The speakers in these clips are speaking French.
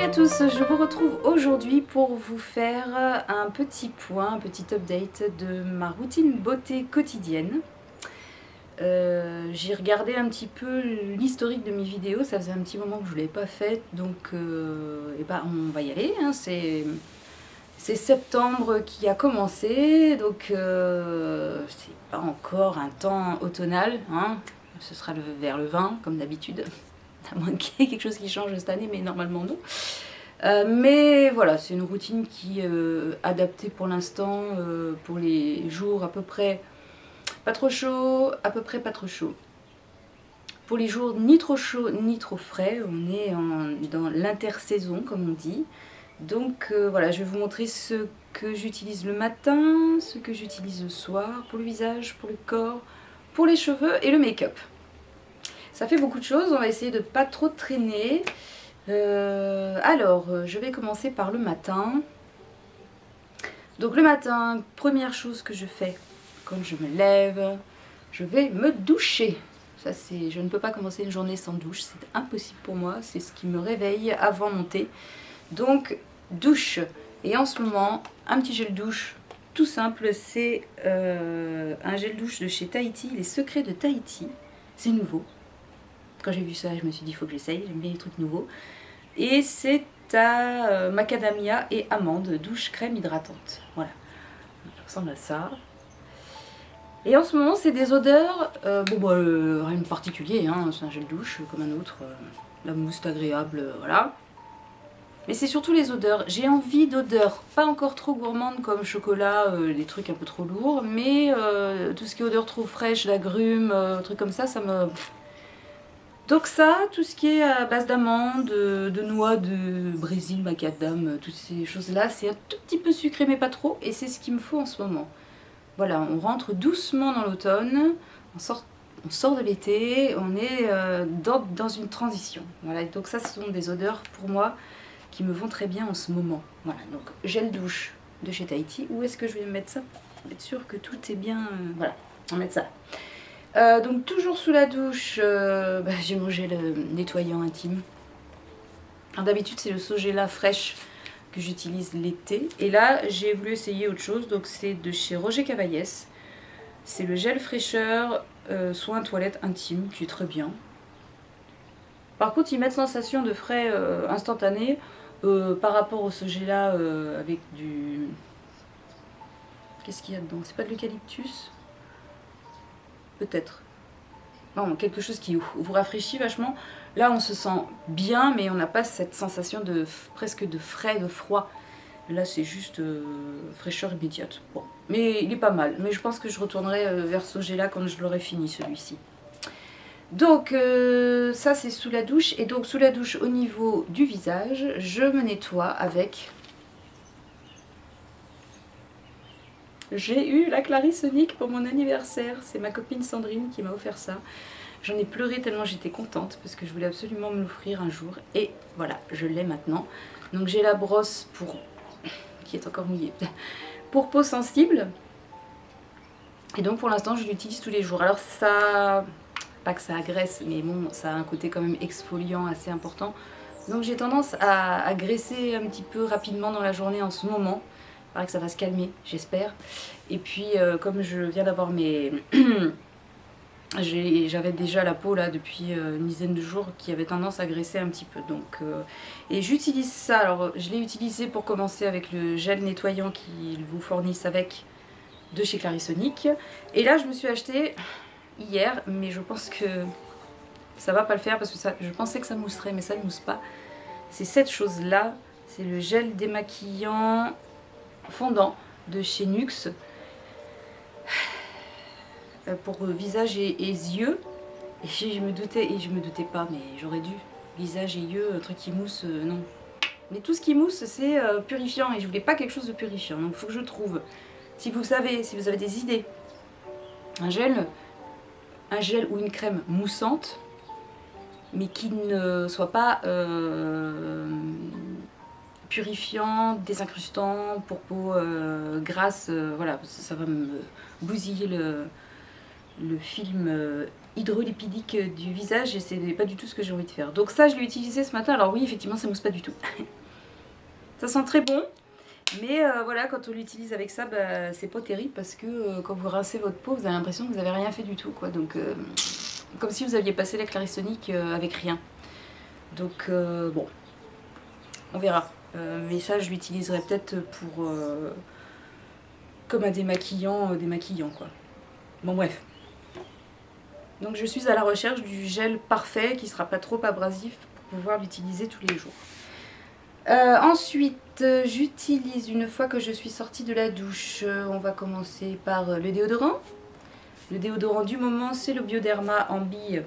à tous, je vous retrouve aujourd'hui pour vous faire un petit point, un petit update de ma routine beauté quotidienne. J'ai regardé un petit peu l'historique de mes vidéos, ça faisait un petit moment que je ne l'avais pas faite, donc on va y aller, hein, c'est septembre qui a commencé, donc c'est pas encore un temps automnal, hein, ce sera vers le 20 comme d'habitude. À moins qu'il y ait quelque chose qui change cette année, mais normalement non. Mais voilà, c'est une routine qui est adaptée pour l'instant pour les jours à peu près pas trop chaud, à peu près pas trop chaud. Pour les jours ni trop chaud ni trop frais, on est dans l'intersaison comme on dit. Donc voilà, je vais vous montrer ce que j'utilise le matin, ce que j'utilise le soir pour le visage, pour le corps, pour les cheveux et le make-up. Ça fait beaucoup de choses, on va essayer de pas trop traîner. Je vais commencer par le matin. Donc le matin, première chose que je fais quand je me lève, je vais me doucher. Ça c'est, je ne peux pas commencer une journée sans douche, c'est impossible pour moi, c'est ce qui me réveille avant mon thé. Donc douche. Et en ce moment, un petit gel douche tout simple, c'est un gel douche de chez Tahiti, les secrets de Tahiti. C'est nouveau. Quand j'ai vu ça, je me suis dit, il faut que j'essaye, j'aime bien les trucs nouveaux. Et c'est à macadamia et amande, douche crème hydratante. Voilà, ça ressemble à ça. Et en ce moment, c'est des odeurs, rien de particulier, hein, c'est un gel douche comme un autre, la mousse agréable, voilà. Mais c'est surtout les odeurs. J'ai envie d'odeurs, pas encore trop gourmandes comme chocolat, des trucs un peu trop lourds, mais tout ce qui est odeur trop fraîche, l'agrumes, trucs comme ça me... Donc ça, tout ce qui est à base d'amandes, de noix de Brésil, macadam, toutes ces choses-là, c'est un tout petit peu sucré mais pas trop, et c'est ce qu'il me faut en ce moment. Voilà, on rentre doucement dans l'automne, on sort de l'été, on est dans une transition. Voilà, donc ça, ce sont des odeurs pour moi qui me vont très bien en ce moment. Voilà, donc gel douche de chez Tahiti. Où est-ce que je vais mettre ça pour être sûr que tout est bien... voilà, on va mettre ça. Donc toujours sous la douche, j'ai mon gel nettoyant intime. D'habitude c'est le Sogela fraîche que j'utilise l'été. Et là j'ai voulu essayer autre chose, donc c'est de chez Roger Cavaillès. C'est le gel fraîcheur soin toilette intime qui est très bien. Par contre ils mettent sensation de frais instantané par rapport au Sogela avec du... Qu'est-ce qu'il y a dedans? C'est pas de l'eucalyptus? Peut-être. Bon, quelque chose qui vous rafraîchit vachement. Là, on se sent bien, mais on n'a pas cette sensation de presque de frais, de froid. Là, c'est juste fraîcheur immédiate. Bon, mais il est pas mal. Mais je pense que je retournerai vers Sogela quand je l'aurai fini, celui-ci. Donc, ça, c'est sous la douche. Et donc, sous la douche, au niveau du visage, je me nettoie avec... J'ai eu la Clarisonic pour mon anniversaire. C'est ma copine Sandrine qui m'a offert ça. J'en ai pleuré tellement j'étais contente parce que je voulais absolument me l'offrir un jour. Et voilà, je l'ai maintenant. Donc j'ai la brosse pour... qui est encore mouillée. Pour peau sensible. Et donc pour l'instant je l'utilise tous les jours. Alors ça... pas que ça agresse, mais bon, ça a un côté quand même exfoliant assez important. Donc j'ai tendance à graisser un petit peu rapidement dans la journée en ce moment. Il paraît que ça va se calmer, j'espère. Et puis comme je viens d'avoir mes... J'avais déjà la peau là depuis une dizaine de jours qui avait tendance à graisser un petit peu. Donc, et j'utilise ça, alors je l'ai utilisé pour commencer avec le gel nettoyant qu'ils vous fournissent avec de chez Clarisonic. Et là je me suis acheté hier, mais je pense que ça va pas le faire parce que ça, je pensais que ça mousserait mais ça ne mousse pas. C'est cette chose là, c'est le gel démaquillant fondant de chez Nuxe. Pour visage et yeux. Et je me doutais pas, mais j'aurais dû. Visage et yeux, un truc qui mousse, non. Mais tout ce qui mousse, c'est purifiant et je voulais pas quelque chose de purifiant. Donc il faut que je trouve. Si vous savez, si vous avez des idées, un gel ou une crème moussante, mais qui ne soit pas purifiant, désincrustant, pour peau grasse, voilà, ça va me bousiller le film hydrolipidique du visage et c'est pas du tout ce que j'ai envie de faire. Donc ça je l'ai utilisé ce matin, alors oui effectivement ça mousse pas du tout. Ça sent très bon, mais voilà, quand on l'utilise avec ça, bah, c'est pas terrible parce que quand vous rincez votre peau, vous avez l'impression que vous avez rien fait du tout, quoi. Donc comme si vous aviez passé la Clarisonic avec rien. Donc bon, on verra. Mais ça je l'utiliserai peut-être pour comme un démaquillant, quoi. Bon bref. Donc je suis à la recherche du gel parfait qui sera pas trop abrasif pour pouvoir l'utiliser tous les jours. Ensuite, j'utilise une fois que je suis sortie de la douche, on va commencer par le déodorant. Le déodorant du moment, c'est le Bioderma Ambi,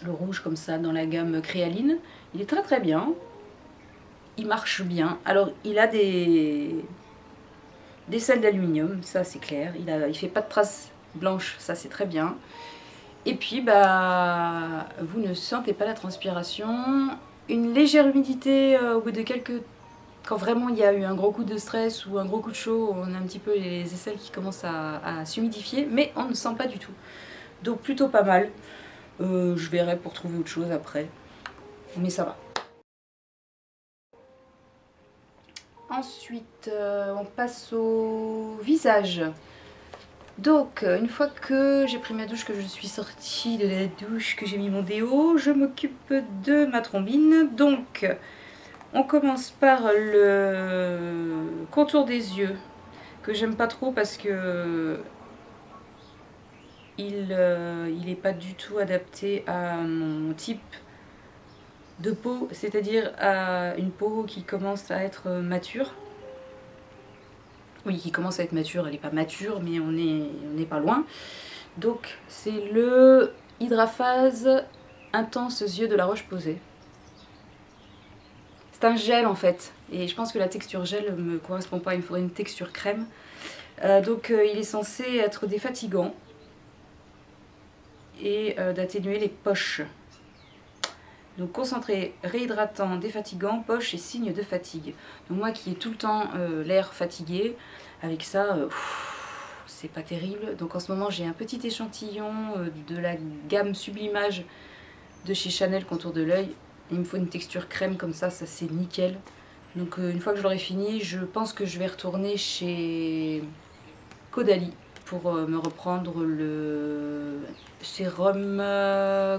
le rouge comme ça, dans la gamme Créaline. Il est très très bien, il marche bien. Alors, il a des sels d'aluminium, ça c'est clair. Il fait pas de traces blanches, ça c'est très bien. Et puis, bah, vous ne sentez pas la transpiration. Une légère humidité au bout de quelques... Quand vraiment il y a eu un gros coup de stress ou un gros coup de chaud, on a un petit peu les aisselles qui commencent à s'humidifier, mais on ne sent pas du tout. Donc plutôt pas mal. Je verrai pour trouver autre chose après. Mais ça va. Ensuite, on passe au visage. Donc, une fois que j'ai pris ma douche, que je suis sortie de la douche, que j'ai mis mon déo, je m'occupe de ma trombine. Donc, on commence par le contour des yeux, que j'aime pas trop parce que il est pas du tout adapté à mon type de peau, c'est-à-dire à une peau qui commence à être mature. Oui, qui commence à être mature, elle n'est pas mature, mais on n'est pas loin. Donc c'est le Hydraphase Intense Yeux de La Roche-Posay. C'est un gel en fait, et je pense que la texture gel me correspond pas, il me faudrait une texture crème. Donc il est censé être défatigant et d'atténuer les poches. Donc concentré, réhydratant, défatigant, poche et signe de fatigue. Donc moi qui ai tout le temps l'air fatigué, avec ça, c'est pas terrible. Donc en ce moment j'ai un petit échantillon de la gamme Sublimage de chez Chanel Contour de l'œil. Il me faut une texture crème comme ça c'est nickel. Donc une fois que je l'aurai fini, je pense que je vais retourner chez Caudalie pour me reprendre le sérum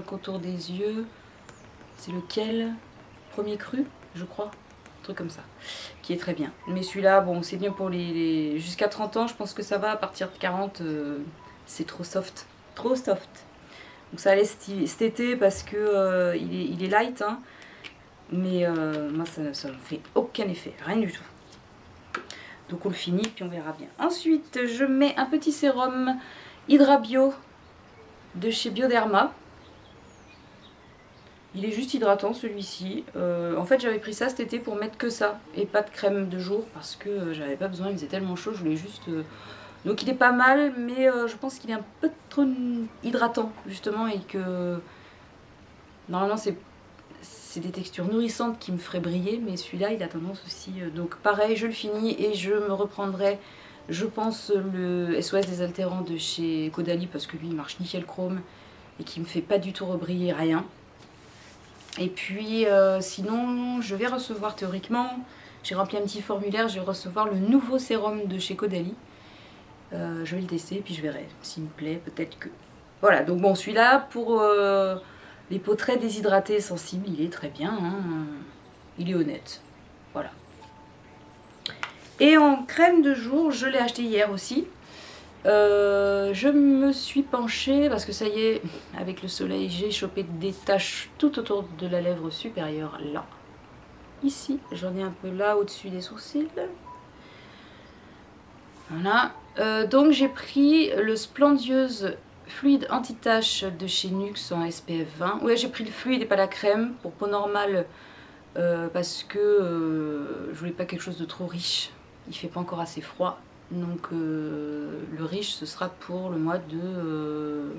contour des yeux. C'est lequel? Premier cru, je crois. Un truc comme ça. Qui est très bien. Mais celui-là, bon, c'est bien pour les... Jusqu'à 30 ans, je pense que ça va. À partir de 40, c'est trop soft. Trop soft. Donc ça allait cet été parce que il est light. Hein. Mais moi, ça ne me fait aucun effet. Rien du tout. Donc on le finit, puis on verra bien. Ensuite, je mets un petit sérum Hydra Bio de chez Bioderma. Il est juste hydratant celui-ci. En fait j'avais pris ça cet été pour mettre que ça et pas de crème de jour parce que j'avais pas besoin, il faisait tellement chaud, je voulais juste... Donc il est pas mal mais je pense qu'il est un peu trop hydratant justement et que... Normalement c'est des textures nourrissantes qui me feraient briller mais celui-là il a tendance aussi... Donc pareil je le finis et je me reprendrai je pense le SOS des altérants de chez Caudalie parce que lui il marche nickel chrome et qui me fait pas du tout rebriller rien. Et puis sinon je vais recevoir théoriquement, j'ai rempli un petit formulaire, je vais recevoir le nouveau sérum de chez Caudalie. Je vais le tester et puis je verrai s'il me plaît, peut-être que... Voilà, donc bon celui-là pour les peaux très déshydratées et sensibles, il est très bien, hein. Il est honnête. Voilà. Et en crème de jour, je l'ai acheté hier aussi. Je me suis penchée parce que ça y est, avec le soleil, j'ai chopé des taches tout autour de la lèvre supérieure, là. Ici, j'en ai un peu là, au-dessus des sourcils. Voilà. Donc j'ai pris le Splendieuse Fluide Anti-Tache de chez NYX en SPF 20. Ouais, j'ai pris le fluide et pas la crème pour peau normale parce que je voulais pas quelque chose de trop riche. Il fait pas encore assez froid. Donc le riche ce sera pour le mois de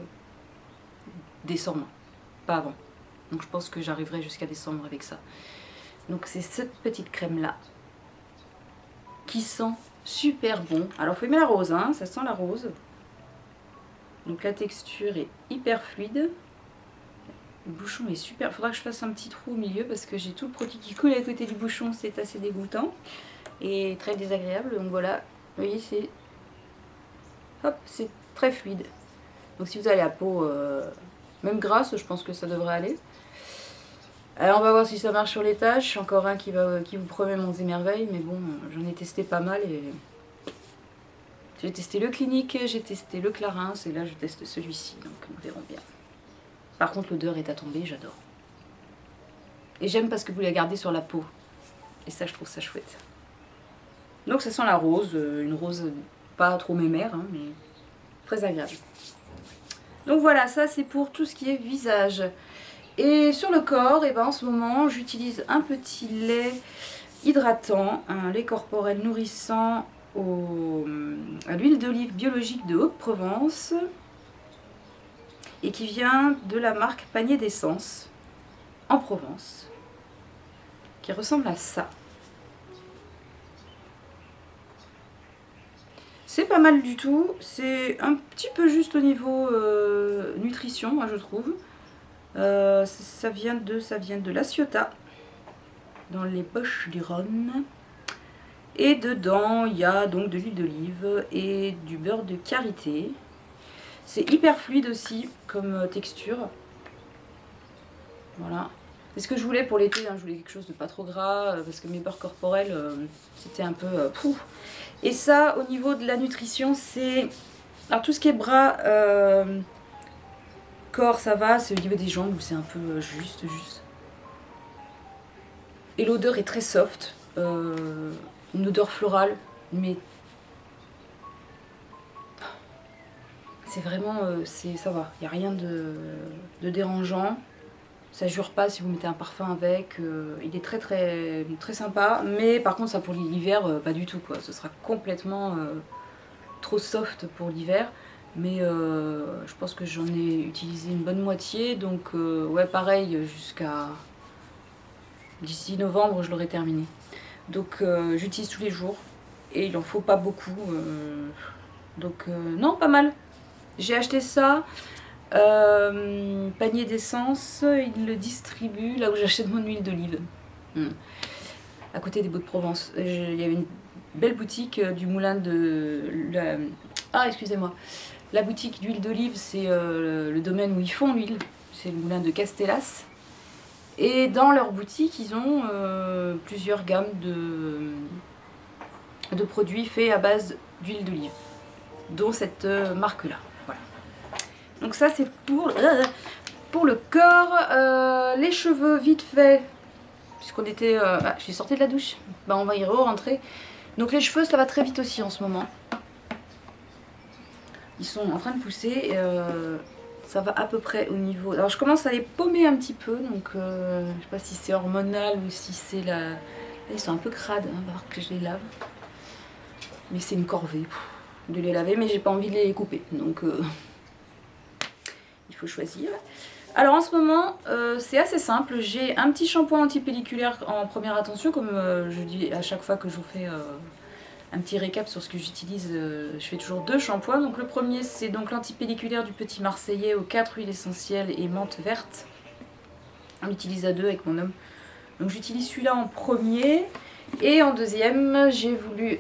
décembre, pas avant. Donc je pense que j'arriverai jusqu'à décembre avec ça. Donc c'est cette petite crème là qui sent super bon. Alors faut aimer la rose, hein, ça sent la rose. Donc la texture est hyper fluide. Le bouchon est super. Il faudra que je fasse un petit trou au milieu parce que j'ai tout le produit qui coule à côté du bouchon. C'est assez dégoûtant et très désagréable. Donc voilà, vous voyez, c'est hop, c'est très fluide. Donc si vous avez la peau même grasse, je pense que ça devrait aller. Alors on va voir si ça marche sur les taches. Encore un qui vous promet mon émerveil, mais bon, j'en ai testé pas mal et j'ai testé le Clinique, j'ai testé le Clarins et là je teste celui-ci, donc nous verrons bien. Par contre l'odeur est à tomber, j'adore. Et j'aime parce que vous la gardez sur la peau. Et ça je trouve ça chouette. Donc ça sent la rose, une rose pas trop mémère, hein, mais très agréable. Donc voilà, ça c'est pour tout ce qui est visage. Et sur le corps, et ben en ce moment j'utilise un petit lait hydratant, un lait corporel nourrissant à l'huile d'olive biologique de Haute-Provence et qui vient de la marque Panier d'Essence en Provence, qui ressemble à ça. C'est pas mal du tout, c'est un petit peu juste au niveau nutrition, moi je trouve. Ça vient de la Ciotat, dans les poches du Rhône. Et dedans, il y a donc de l'huile d'olive et du beurre de karité. C'est hyper fluide aussi comme texture. Voilà. C'est ce que je voulais pour l'été, hein. Je voulais quelque chose de pas trop gras, parce que mes beurres corporels, c'était un peu pouf. Et ça, au niveau de la nutrition, c'est... Alors tout ce qui est bras, corps, ça va. C'est au niveau des jambes où c'est un peu juste. Et l'odeur est très soft. Une odeur florale, mais c'est vraiment, ça va, il n'y a rien de dérangeant. Ça jure pas si vous mettez un parfum avec, il est très sympa, mais par contre ça pour l'hiver, pas du tout quoi, ce sera complètement trop soft pour l'hiver, mais je pense que j'en ai utilisé une bonne moitié, donc ouais pareil, jusqu'à d'ici novembre je l'aurai terminé. Donc j'utilise tous les jours et il en faut pas beaucoup, donc non, pas mal. J'ai acheté ça, Panier d'Essence, il le distribue là où j'achète mon huile d'olive, à côté des Baux-de-Provence. Il y avait une belle boutique du moulin de... Ah, excusez-moi. La boutique d'huile d'olive, c'est le domaine où ils font l'huile, c'est le moulin de Castellas. Et dans leur boutique, ils ont plusieurs gammes de produits faits à base d'huile d'olive, dont cette marque-là. Voilà. Donc ça, c'est pour le corps. Les cheveux, vite fait, puisqu'on était... je suis sortie de la douche, bah, on va y re-rentrer. Donc les cheveux, ça va très vite aussi en ce moment. Ils sont en train de pousser. Ça va à peu près au niveau... Alors je commence à les paumer un petit peu, donc je sais pas si c'est hormonal ou si c'est la... Là, ils sont un peu crades, hein, on va voir que je les lave. Mais c'est une corvée de les laver, mais j'ai pas envie de les couper, donc il faut choisir. Alors en ce moment, c'est assez simple, j'ai un petit shampoing antipelliculaire en première attention, comme je dis à chaque fois que je vous fais... un petit récap sur ce que j'utilise, je fais toujours 2 shampoings. Donc le premier c'est donc l'antipelliculaire du Petit Marseillais aux 4 huiles essentielles et menthe verte. On l'utilise à 2 avec mon homme. Donc j'utilise celui-là en premier. Et en deuxième, j'ai voulu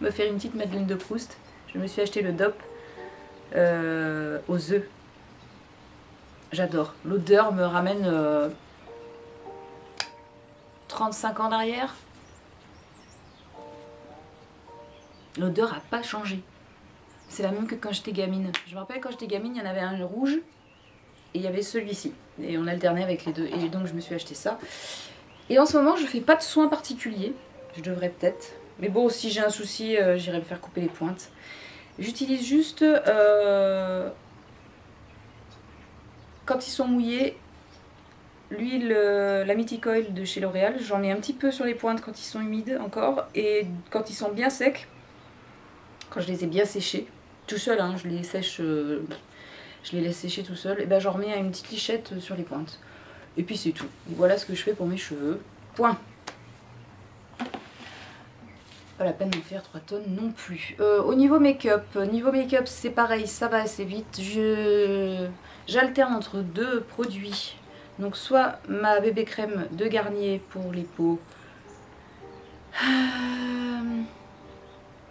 me faire une petite Madeleine de Proust. Je me suis acheté le DOP aux œufs. J'adore. L'odeur me ramène 35 ans d'arrière. L'odeur n'a pas changé. C'est la même que quand j'étais gamine. Je me rappelle quand j'étais gamine, il y en avait un rouge et il y avait celui-ci. Et on alternait avec les deux. Et donc je me suis acheté ça. Et en ce moment, je fais pas de soins particuliers. Je devrais peut-être. Mais bon, si j'ai un souci, j'irai me faire couper les pointes. J'utilise juste, quand ils sont mouillés, l'huile, la Mythic Oil de chez L'Oréal. J'en mets un petit peu sur les pointes quand ils sont humides encore. Et quand ils sont bien secs, quand je les ai bien séchés, tout seul, hein, je les sèche, je les laisse sécher tout seul, et ben j'en remets une petite lichette sur les pointes. Et puis c'est tout. Voilà ce que je fais pour mes cheveux. Point. pas la peine d'en faire 3 tonnes non plus. Au niveau make-up, c'est pareil, ça va assez vite. J'alterne entre deux produits. Donc soit ma bébé crème de Garnier pour les peaux.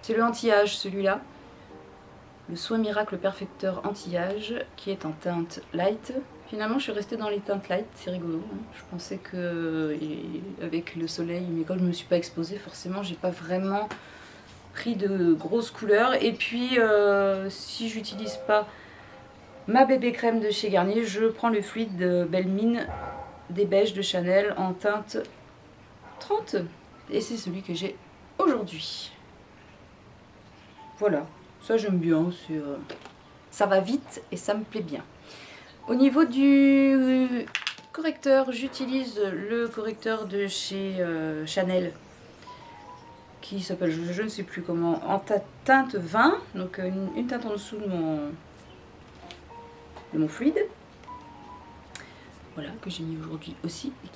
C'est le anti-âge celui-là. Le Soin Miracle Perfecteur anti-âge qui est en teinte light. Finalement je suis restée dans les teintes light, c'est rigolo. Hein. Je pensais que avec le soleil, mais comme je ne me suis pas exposée, forcément j'ai pas vraiment pris de grosses couleurs. Et puis si j'utilise pas ma bébé crème de chez Garnier, je prends le fluide de Belle Mine des beiges de Chanel en teinte 30. Et c'est celui que j'ai aujourd'hui. Voilà, ça j'aime bien, ça va vite et ça me plaît bien. Au niveau du correcteur, j'utilise le correcteur de chez Chanel qui s'appelle, je ne sais plus comment, en teinte 20, donc une teinte en dessous de mon fluide. Voilà, que j'ai mis aujourd'hui aussi et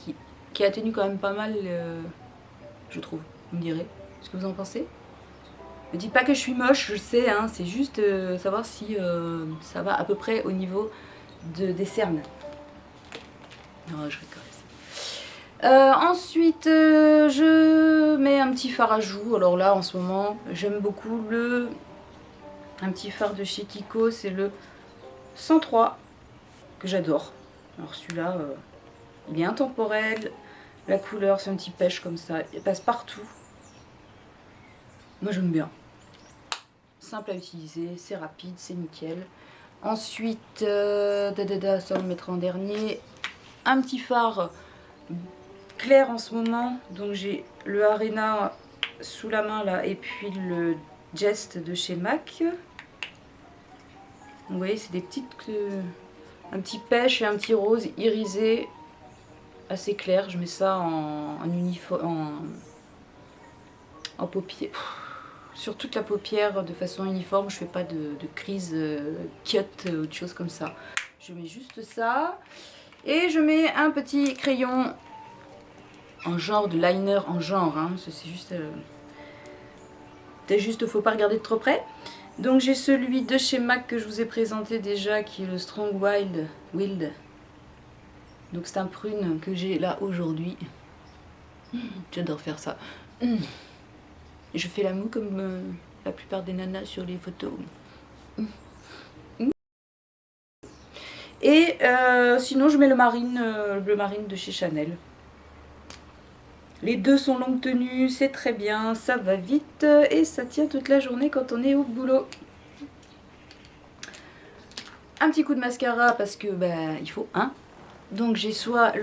qui atténue quand même pas mal, je trouve, vous me direz ce que vous en pensez. Ne dites pas que je suis moche, je sais, hein, c'est juste savoir si ça va à peu près au niveau des cernes. Non, je rigole. Ensuite, je mets un petit fard à joues. Alors là, en ce moment, j'aime beaucoup un petit fard de chez Kiko, c'est le 103, que j'adore. Alors celui-là, il est intemporel. La couleur, c'est un petit pêche comme ça, il passe partout. Moi, j'aime bien. Simple à utiliser, c'est rapide, c'est nickel. Ensuite, ça on le mettra en dernier. Un petit fard clair en ce moment. Donc j'ai le Arena sous la main là et puis le Jest de chez MAC. Vous voyez, c'est des petites... un petit pêche et un petit rose irisé assez clair. Je mets ça en paupière. Sur toute la paupière de façon uniforme, je fais pas de crise cut ou de choses comme ça. Je mets juste ça et je mets un petit crayon en genre de liner en genre, hein. C'est juste faut pas regarder de trop près. Donc j'ai celui de chez MAC que je vous ai présenté déjà qui est le Strong Wild. Donc c'est un prune que j'ai là aujourd'hui. J'adore faire ça. Je fais la moue comme la plupart des nanas sur les photos. Et sinon je mets le bleu marine de chez Chanel. Les deux sont longue tenue, c'est très bien, ça va vite et ça tient toute la journée quand on est au boulot. Un petit coup de mascara parce que il faut un. Donc j'ai soit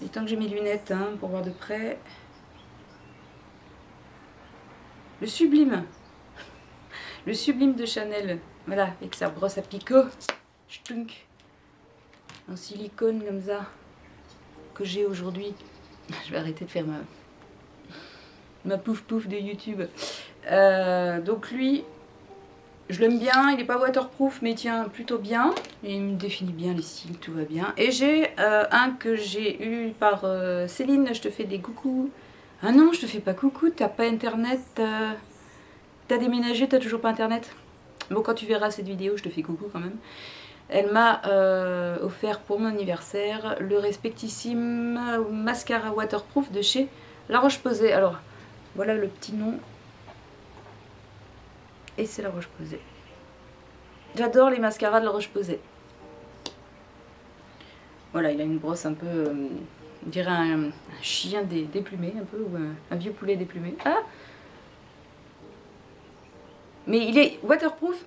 et tant que j'ai mes lunettes hein, pour voir de près. Le Sublime. Le Sublime de Chanel. Voilà, avec sa brosse à picot. Chtunk. En silicone comme ça. Que j'ai aujourd'hui. Je vais arrêter de faire ma pouf pouf de YouTube. Donc lui, je l'aime bien. Il n'est pas waterproof, mais il tient plutôt bien. Il me définit bien les cils, tout va bien. Et j'ai un que j'ai eu par Céline. Je te fais des coucous. Ah non, je te fais pas coucou, t'as pas internet, t'as déménagé, t'as toujours pas internet. Bon, quand tu verras cette vidéo, je te fais coucou quand même. Elle m'a offert pour mon anniversaire le respectissime mascara waterproof de chez La Roche-Posay. Alors, voilà le petit nom. Et c'est La Roche-Posay. J'adore les mascaras de La Roche-Posay. Voilà, il a une brosse un peu... on dirait un chien déplumé un peu, ou un vieux poulet déplumé. Ah! Mais il est waterproof,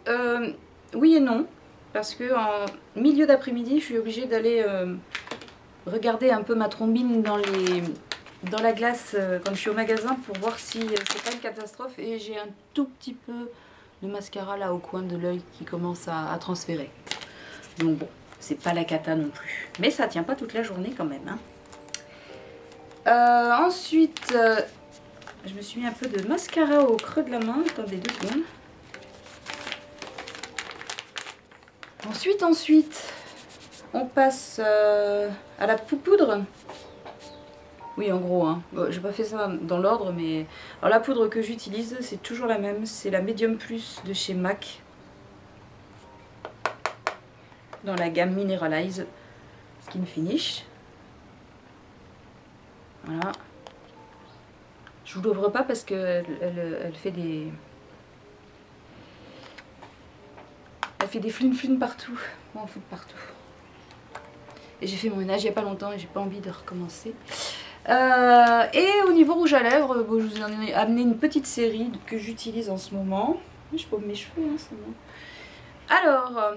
oui et non. Parce que en milieu d'après-midi, je suis obligée d'aller regarder un peu ma trombine dans la glace quand je suis au magasin pour voir si c'est pas une catastrophe. Et j'ai un tout petit peu de mascara là au coin de l'œil qui commence à transférer. Donc bon, c'est pas la cata non plus. Mais ça tient pas toute la journée quand même, hein. Ensuite, je me suis mis un peu de mascara au creux de la main. Attendez 2 secondes. Ensuite, on passe à la poudre. Oui, en gros, hein. Bon, j'ai pas fait ça dans l'ordre, mais... Alors la poudre que j'utilise, c'est toujours la même. C'est la Medium Plus de chez MAC. Dans la gamme Mineralize Skin Finish. Voilà. Je vous l'ouvre pas parce qu'elle fait des... Elle fait des flune partout. Moi, on fout partout. Et j'ai fait mon ménage il n'y a pas longtemps et j'ai pas envie de recommencer. Et au niveau rouge à lèvres, bon, je vous en ai amené une petite série que j'utilise en ce moment. Je paume mes cheveux, hein, c'est bon. Alors,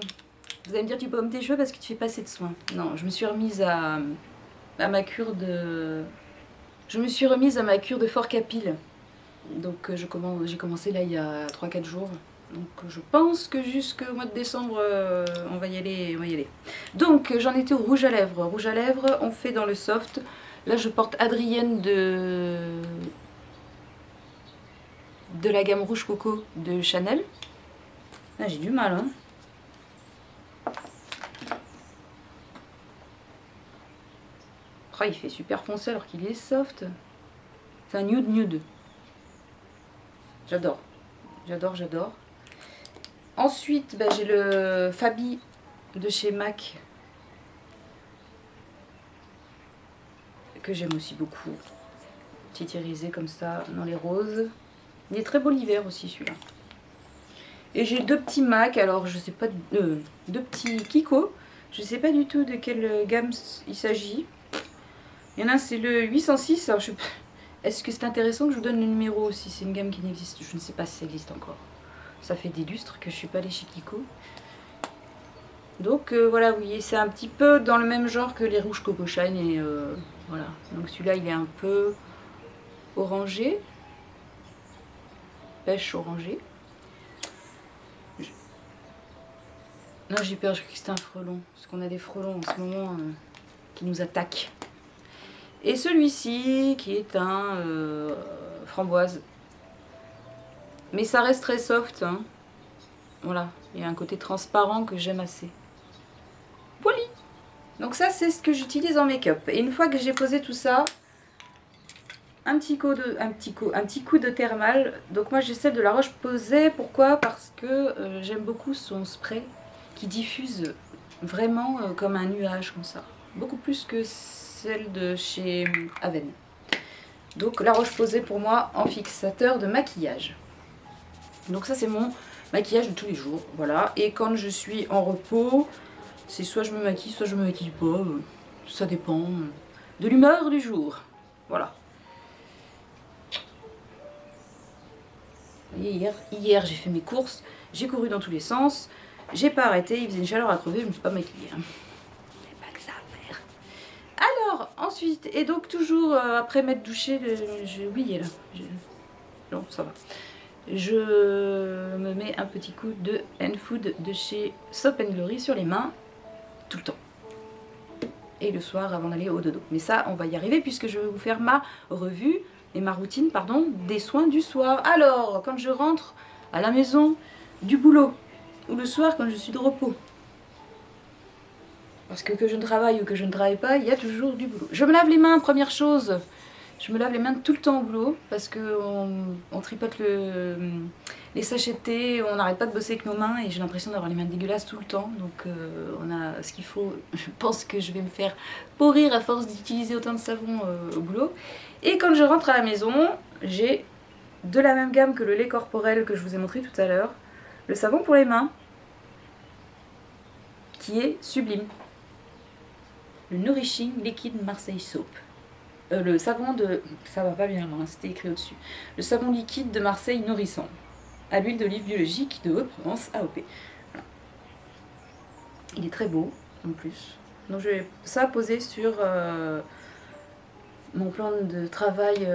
vous allez me dire tu paumes tes cheveux parce que tu fais pas assez de soins. Non, je me suis remise à ma cure de... Je me suis remise à ma cure de Fort Capil. Donc j'ai commencé là il y a 3-4 jours. Donc je pense que jusqu'au mois de décembre, on va y aller. Donc j'en étais au rouge à lèvres. Rouge à lèvres, on fait dans le soft. Là je porte Adrienne de la gamme Rouge Coco de Chanel. Là j'ai du mal, hein. Oh, il fait super foncé alors qu'il est soft. C'est un nude nude. J'adore. J'adore. Ensuite, bah, j'ai le Fabi de chez MAC. Que j'aime aussi beaucoup. Titrisé comme ça dans les roses. Il est très beau l'hiver aussi celui-là. Et j'ai deux petits MAC, alors je sais pas, deux petits Kiko. Je sais pas du tout de quelle gamme il s'agit. Il y en a un c'est le 806, alors est-ce que c'est intéressant que je vous donne le numéro aussi? C'est une gamme qui n'existe, je ne sais pas si ça existe encore. Ça fait des lustres que je suis pas allée chez Kiko. Donc voilà, vous voyez, c'est un petit peu dans le même genre que les rouges Coco Shine. Et voilà, donc celui-là il est un peu orangé. Pêche orangé. Non, j'ai peur, je crois que c'était un frelon. Parce qu'on a des frelons en ce moment qui nous attaquent. Et celui-ci qui est un framboise. Mais ça reste très soft, hein. Voilà, il y a un côté transparent que j'aime assez. Voilà. Donc ça c'est ce que j'utilise en make-up. Et une fois que j'ai posé tout ça, un petit coup de thermal. Donc moi j'ai celle de la Roche-Posay. Pourquoi? Parce que j'aime beaucoup son spray qui diffuse vraiment comme un nuage comme ça. Beaucoup plus que celle de chez Aven. Donc la Roche-Posay pour moi en fixateur de maquillage. Donc ça c'est mon maquillage de tous les jours, voilà. Et quand je suis en repos, c'est soit je me maquille, soit je me maquille pas. Ça dépend de l'humeur du jour. Voilà. Hier j'ai fait mes courses, j'ai couru dans tous les sens, j'ai pas arrêté, il faisait une chaleur à crever, je me suis pas maquillée. C'est pas que ça à faire. Alors, ensuite, et donc toujours après m'être douchée, j'ai oublié là. Non, ça va. Je me mets un petit coup de N-Food de chez Soap & Glory sur les mains, tout le temps. Et le soir avant d'aller au dodo. Mais ça, on va y arriver puisque je vais vous faire ma revue et ma routine, pardon, des soins du soir. Alors, quand je rentre à la maison du boulot, ou le soir quand je suis de repos, parce que je ne travaille ou que je ne travaille pas, il y a toujours du boulot. Je me lave les mains, première chose. Je me lave les mains tout le temps au boulot parce qu'on tripote les sachets de thé, on n'arrête pas de bosser avec nos mains et j'ai l'impression d'avoir les mains dégueulasses tout le temps. Donc on a ce qu'il faut. Je pense que je vais me faire pourrir à force d'utiliser autant de savon au boulot. Et quand je rentre à la maison, j'ai de la même gamme que le lait corporel que je vous ai montré tout à l'heure, le savon pour les mains qui est sublime. Le Nourishing Liquid Marseille Soap. Le savon de... ça va pas bien là, c'était écrit au-dessus. Le savon liquide de Marseille nourrissant. À l'huile d'olive biologique de Haute-Provence AOP. Voilà. Il est très beau en plus. Donc je vais ça poser sur mon plan de travail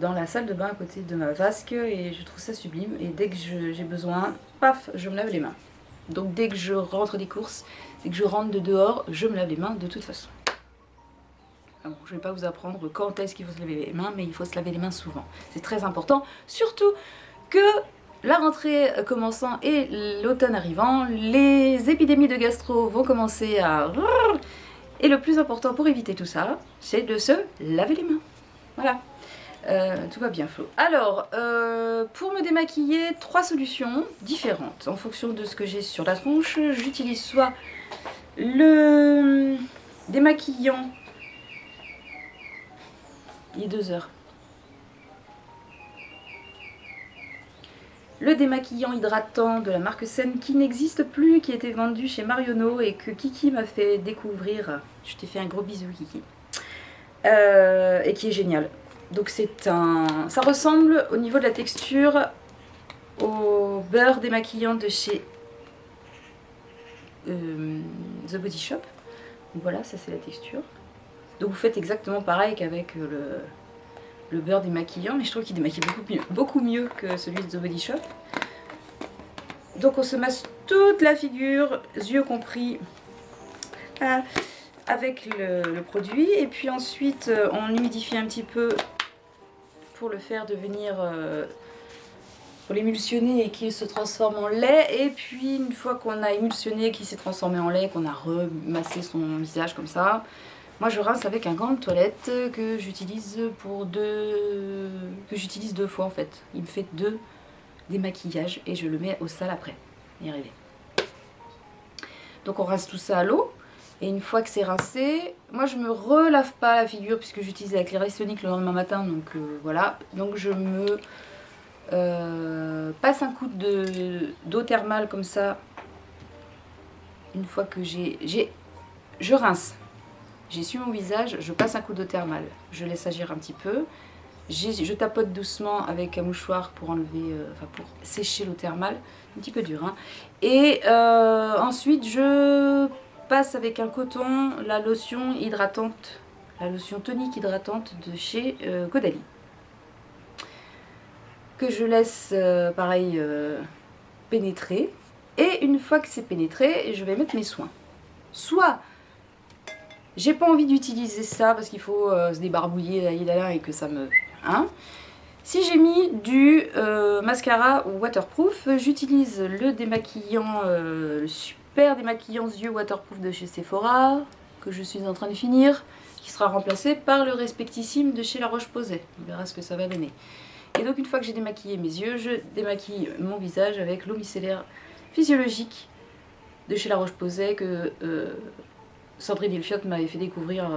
dans la salle de bain à côté de ma vasque. Et je trouve ça sublime. Et dès que j'ai besoin, paf, je me lave les mains. Donc dès que je rentre des courses, dès que je rentre de dehors, je me lave les mains de toute façon. Alors, je ne vais pas vous apprendre quand est-ce qu'il faut se laver les mains, mais il faut se laver les mains souvent. C'est très important, surtout que la rentrée commençant et l'automne arrivant, les épidémies de gastro vont commencer à... Et le plus important pour éviter tout ça, c'est de se laver les mains. Voilà. Tout va bien Flo. Alors, pour me démaquiller, 3 solutions différentes. En fonction de ce que j'ai sur la tronche, j'utilise soit le démaquillant. Il est 2 heures. Le démaquillant hydratant de la marque Sen qui n'existe plus, qui était vendu chez Marionneau et que Kiki m'a fait découvrir. Je t'ai fait un gros bisou Kiki. Et qui est génial. Donc c'est un... ça ressemble au niveau de la texture au beurre démaquillant de chez The Body Shop. Donc voilà, ça c'est la texture. Donc vous faites exactement pareil qu'avec le beurre démaquillant, mais je trouve qu'il démaquille beaucoup mieux que celui de The Body Shop. Donc on se masse toute la figure, yeux compris, avec le produit. Et puis ensuite on humidifie un petit peu pour le faire devenir... pour l'émulsionner et qu'il se transforme en lait. Et puis une fois qu'on a émulsionné, qu'il s'est transformé en lait, qu'on a remassé son visage comme ça, moi je rince avec un gant de toilette que j'utilise deux fois en fait. Il me fait 2 démaquillages et je le mets au sale après. Y arriver. Donc on rince tout ça à l'eau. Et une fois que c'est rincé, moi je me relave pas la figure puisque j'utilise la Clairette Sonic le lendemain matin. Donc voilà. Donc je me passe un coup d'eau thermale comme ça. Une fois que je rince. J'ai su mon visage, je passe un coup d'eau thermale. Je laisse agir un petit peu. Je tapote doucement avec un mouchoir pour enlever, pour sécher l'eau thermale. Un petit peu dur. Hein. Et ensuite, je passe avec un coton la lotion hydratante, la lotion tonique hydratante de chez Caudalie. Que je laisse, pareil, pénétrer. Et une fois que c'est pénétré, je vais mettre mes soins. Soit... j'ai pas envie d'utiliser ça parce qu'il faut se débarbouiller là et que ça me... Hein. Si j'ai mis du mascara waterproof, j'utilise le démaquillant, le super démaquillant yeux waterproof de chez Sephora, que je suis en train de finir, qui sera remplacé par le respectissime de chez La Roche-Posay. On verra ce que ça va donner. Et donc une fois que j'ai démaquillé mes yeux, je démaquille mon visage avec l'eau micellaire physiologique de chez La Roche-Posay que... Sandrine Elfiot m'avait fait découvrir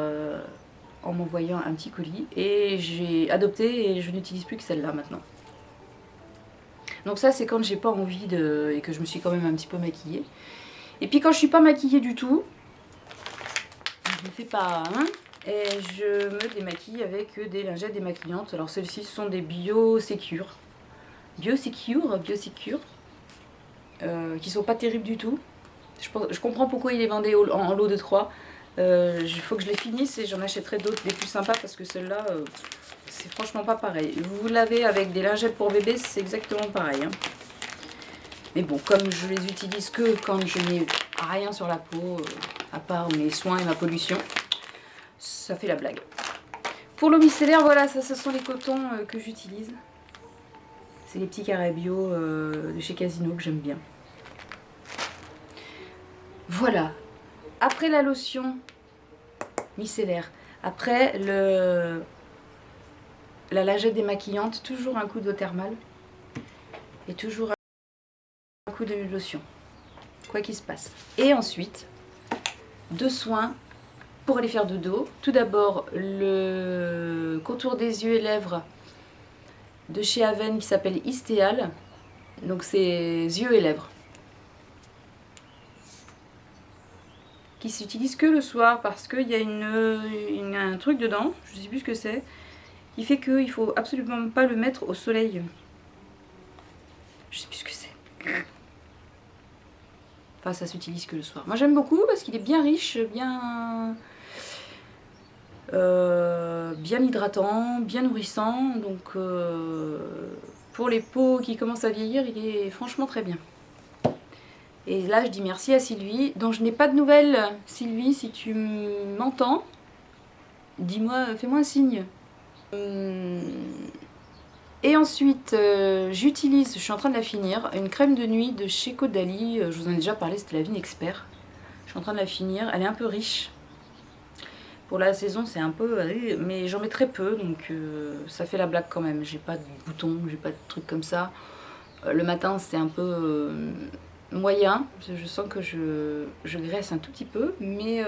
en m'envoyant un petit colis et j'ai adopté et je n'utilise plus que celle-là maintenant. Donc ça c'est quand j'ai pas envie et que je me suis quand même un petit peu maquillée. Et puis quand je suis pas maquillée du tout, je ne fais pas et je me démaquille avec des lingettes démaquillantes. Alors celles-ci sont des Biosecure, qui sont pas terribles du tout. Je comprends pourquoi il est vendé en lot de 3. Il faut que je les finisse et j'en achèterai d'autres, des plus sympas, parce que celle-là, c'est franchement pas pareil. Vous l'avez avec des lingettes pour bébé, c'est exactement pareil. Hein. Mais bon, comme je les utilise que quand je n'ai rien sur la peau, à part mes soins et ma pollution, ça fait la blague. Pour l'eau micellaire, voilà, ça ce sont les cotons que j'utilise. C'est les petits carrés bio de chez Casino que j'aime bien. Voilà, après la lotion micellaire, après la lingette démaquillante, toujours un coup d'eau thermale et toujours un coup de lotion, quoi qu'il se passe. Et ensuite, 2 soins pour aller faire dodo. Tout d'abord, le contour des yeux et lèvres de chez Aven qui s'appelle Istéal, donc c'est yeux et lèvres. Qui s'utilise que le soir parce qu'il y a un truc dedans, je sais plus ce que c'est, qui fait qu'il faut absolument pas le mettre au soleil. Je sais plus ce que c'est. Enfin, ça s'utilise que le soir. Moi j'aime beaucoup parce qu'il est bien riche, bien hydratant, bien nourrissant. Donc pour les peaux qui commencent à vieillir, il est franchement très bien. Et là, je dis merci à Sylvie, dont je n'ai pas de nouvelles. Sylvie, si tu m'entends, dis-moi, fais-moi un signe. Et ensuite, j'utilise, je suis en train de la finir, une crème de nuit de chez Caudalie. Je vous en ai déjà parlé, c'était la Vigne Expert. Je suis en train de la finir, elle est un peu riche. Pour la saison, c'est un peu... mais j'en mets très peu, donc ça fait la blague quand même. J'ai pas de boutons, j'ai pas de trucs comme ça. Le matin, c'est un peu moyen. Je sens que je graisse un tout petit peu. Mais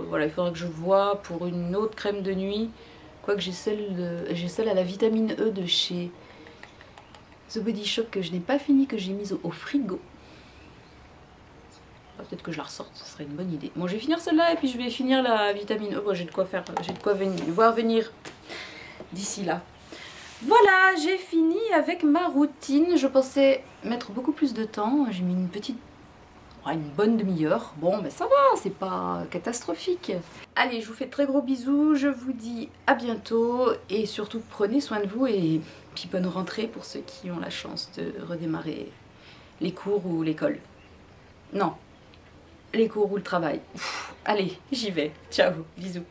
voilà, il faudrait que je voie pour une autre crème de nuit. Quoique j'ai celle à la vitamine E de chez The Body Shop que je n'ai pas fini, que j'ai mise au frigo. Peut-être que je la ressorte, ce serait une bonne idée. Bon, je vais finir celle-là et puis je vais finir la vitamine E. Bon, j'ai de quoi faire, j'ai de quoi voir venir d'ici là. Voilà, j'ai fini avec ma routine. Je pensais mettre beaucoup plus de temps. J'ai mis une bonne demi-heure. Bon, ben ça va, c'est pas catastrophique. Allez, je vous fais de très gros bisous. Je vous dis à bientôt. Et surtout, prenez soin de vous et puis bonne rentrée pour ceux qui ont la chance de redémarrer les cours ou l'école. Non, les cours ou le travail. Allez, j'y vais. Ciao, bisous.